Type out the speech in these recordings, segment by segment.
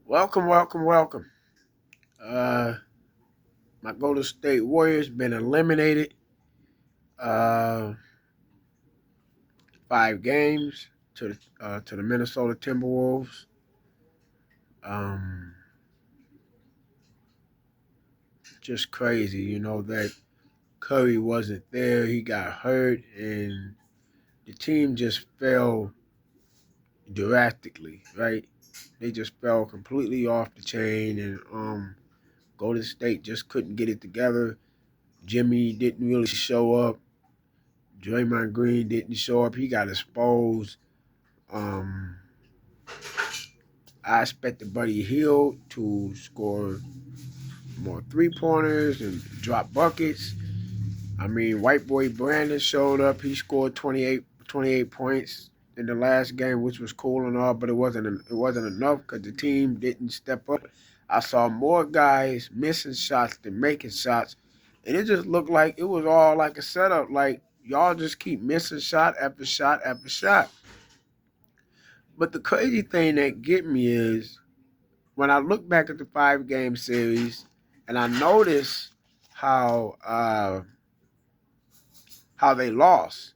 Welcome, welcome, welcome. Uh, my Golden State Warriors been eliminated. Uh, 5 games to the Minnesota Timberwolves. Um, just crazy, that Curry wasn't there. He got hurt, and the team just fell drastically. Right, they just fell completely off the chain, and Golden State just couldn't get it together. Jimmy didn't really show up. Draymond Green didn't show up. He got exposed. Um, I expected Buddy Hield to score more 3 pointers and drop buckets. I mean, White Boy Brandon showed up. He scored 28 points in the last game, which was cool and all, but it wasn't enough because the team didn't step up. I saw more guys missing shots than making shots, and it just looked like it was all like a setup. Like y'all just keep missing shot after shot after shot. But the crazy thing that get me is when I look back at the 5 game series and I notice how how they lost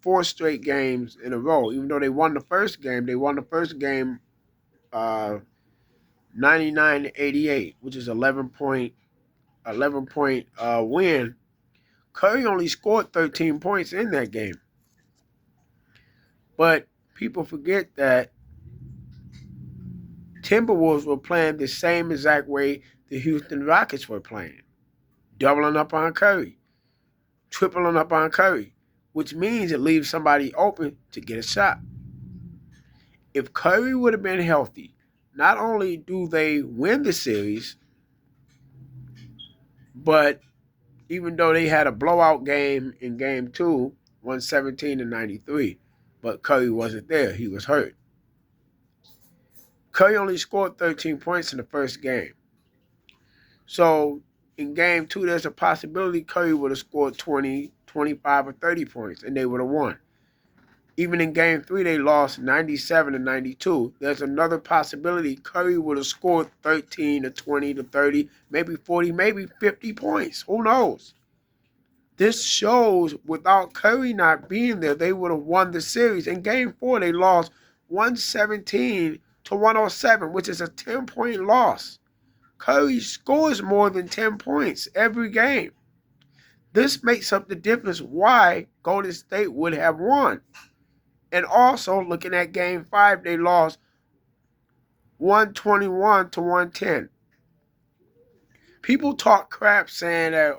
4 straight games in a row. Even though they won the first game, uh, 99-88, which is 11 point win. Curry only scored 13 points in that game, but people forget that Timberwolves were playing the same exact way the Houston Rockets were playing, doubling up on Curry, tripling up on Curry, which means it leaves somebody open to get a shot. If Curry would have been healthy, not only do they win the series, but even though they had a blowout game in game 2, 117-93, but Curry wasn't there. He was hurt. Curry only scored 13 points in the first game. So in game 2, there's a possibility Curry would have scored 20, 25, or 30 points, and they would have won. Even in game 3, they lost 97-92. There's another possibility Curry would have scored 13 to 20 to 30, maybe 40, maybe 50 points. Who knows? This shows without Curry not being there, they would have won the series. In game 4, they lost 117-107, which is a 10-point loss. Curry scores more than 10 points every game. This makes up the difference why Golden State would have won. And also, looking at game 5, they lost 121-110. People talk crap saying that,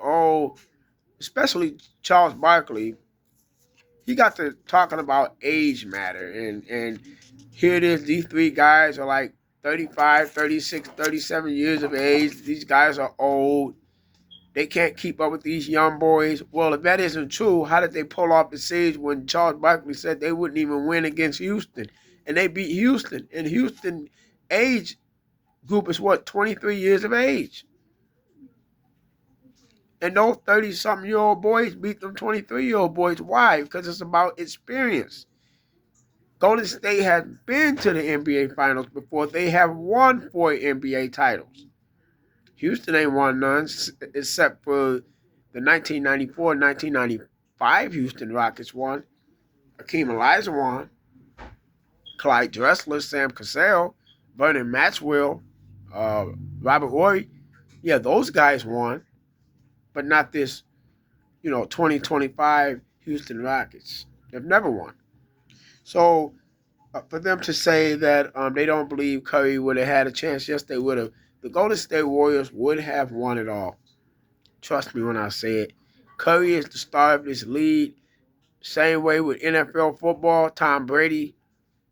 especially Charles Barkley, he got to talking about age matter. And here it is, these 3 guys are like 35, 36, 37 years of age. These guys are old. They can't keep up with these young boys. Well, if that isn't true, how did they pull off the series when Charles Barkley said they wouldn't even win against Houston? And they beat Houston. And Houston age group is 23 years of age. And those 30-something-year-old boys beat them 23-year-old boys. Why? Because it's about experience. Golden State has been to the NBA Finals before. They have won 4 NBA titles. Houston ain't won none except for the 1994-1995 Houston Rockets won. Hakeem Olajuwon won. Clyde Drexler, Sam Cassell, Vernon Maxwell, uh, Robert Horry. Yeah, those guys won, but not this, 2025 Houston Rockets. They've never won. So for them to say that they don't believe Curry would have had a chance, yes, they would have. The Golden State Warriors would have won it all. Trust me when I say it. Curry is the star of this league. Same way with NFL football. Tom Brady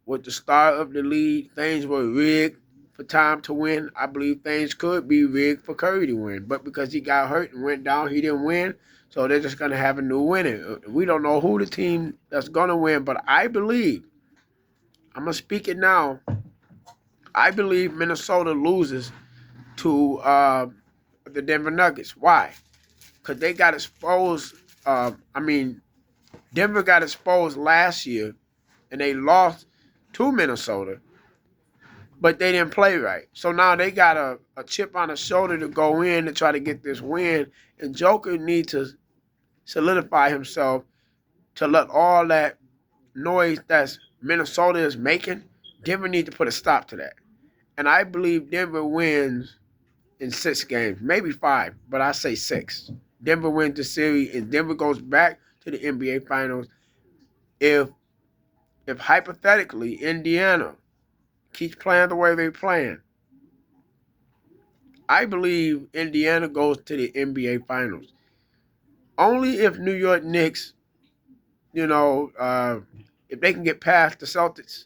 was the star of the league. Things were rigged for Tom to win. I believe things could be rigged for Curry to win. But because he got hurt and went down, he didn't win. So they're just going to have a new winner. We don't know who the team that's going to win. But I believe, I'm going to speak it now, I believe Minnesota loses to the Denver Nuggets. Why? Because they got exposed. Denver got exposed last year, and they lost to Minnesota. but they didn't play right. So now they got a chip on the shoulder to go in to try to get this win. And Joker needs to solidify himself to let all that noise that Minnesota is making. Denver needs to put a stop to that. And I believe Denver wins in 6 games, maybe 5, but I say 6. Denver wins the series, and Denver goes back to the NBA Finals. If hypothetically Indiana keeps playing the way they're playing, I believe Indiana goes to the NBA Finals. Only if New York Knicks, if they can get past the Celtics,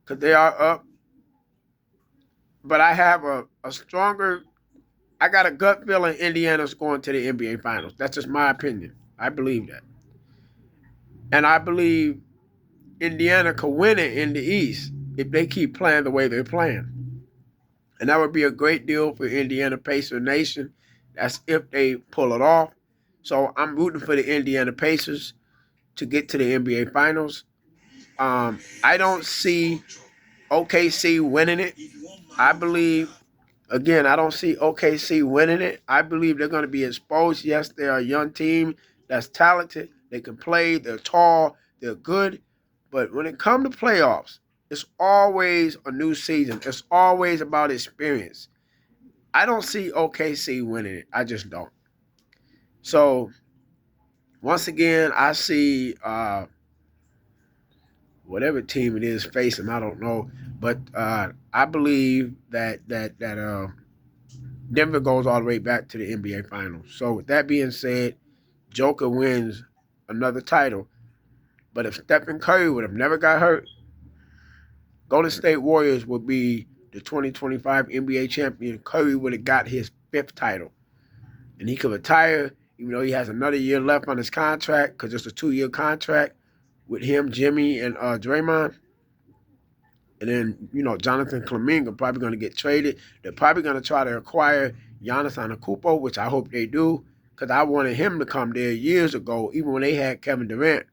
because they are up. But I have a stronger, I got a gut feeling Indiana's going to the NBA Finals. That's just my opinion. I believe that. And I believe Indiana could win it in the East if they keep playing the way they're playing. And that would be a great deal for Indiana Pacer Nation. That's if they pull it off. So I'm rooting for the Indiana Pacers to get to the NBA Finals. I don't see OKC winning it. I don't see OKC winning it. I believe they're going to be exposed. Yes, they're a young team that's talented. They can play. They're tall. They're good. But when it comes to playoffs, it's always a new season. It's always about experience. I don't see OKC winning it. I just don't. So, once again, I see whatever team it is facing. I don't know. But I believe that Denver goes all the way back to the NBA Finals. So, with that being said, Joker wins another title. But if Stephen Curry would have never got hurt, Golden State Warriors would be the 2025 NBA champion. Curry would have got his 5th title. And he could retire, even though he has another year left on his contract, because it's a 2-year contract with him, Jimmy, and Draymond. And then, Jonathan Kuminga probably going to get traded. They're probably going to try to acquire Giannis Antetokounmpo, which I hope they do, because I wanted him to come there years ago, even when they had Kevin Durant.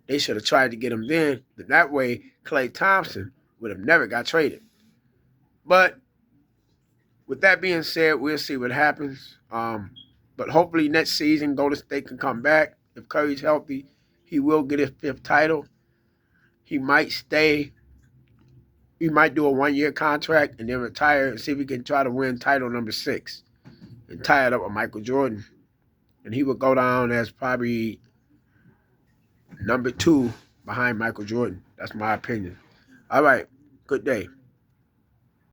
They should have tried to get him then. That way, Klay Thompson would have never got traded. But with that being said, we'll see what happens. But hopefully next season, Golden State can come back. If Curry's healthy, he will get his 5th title. He might stay. He might do a 1-year contract and then retire and see if he can try to win title number 6 and tie it up with Michael Jordan. And he would go down as probably number 2 behind Michael Jordan. That's my opinion. All right. Good day.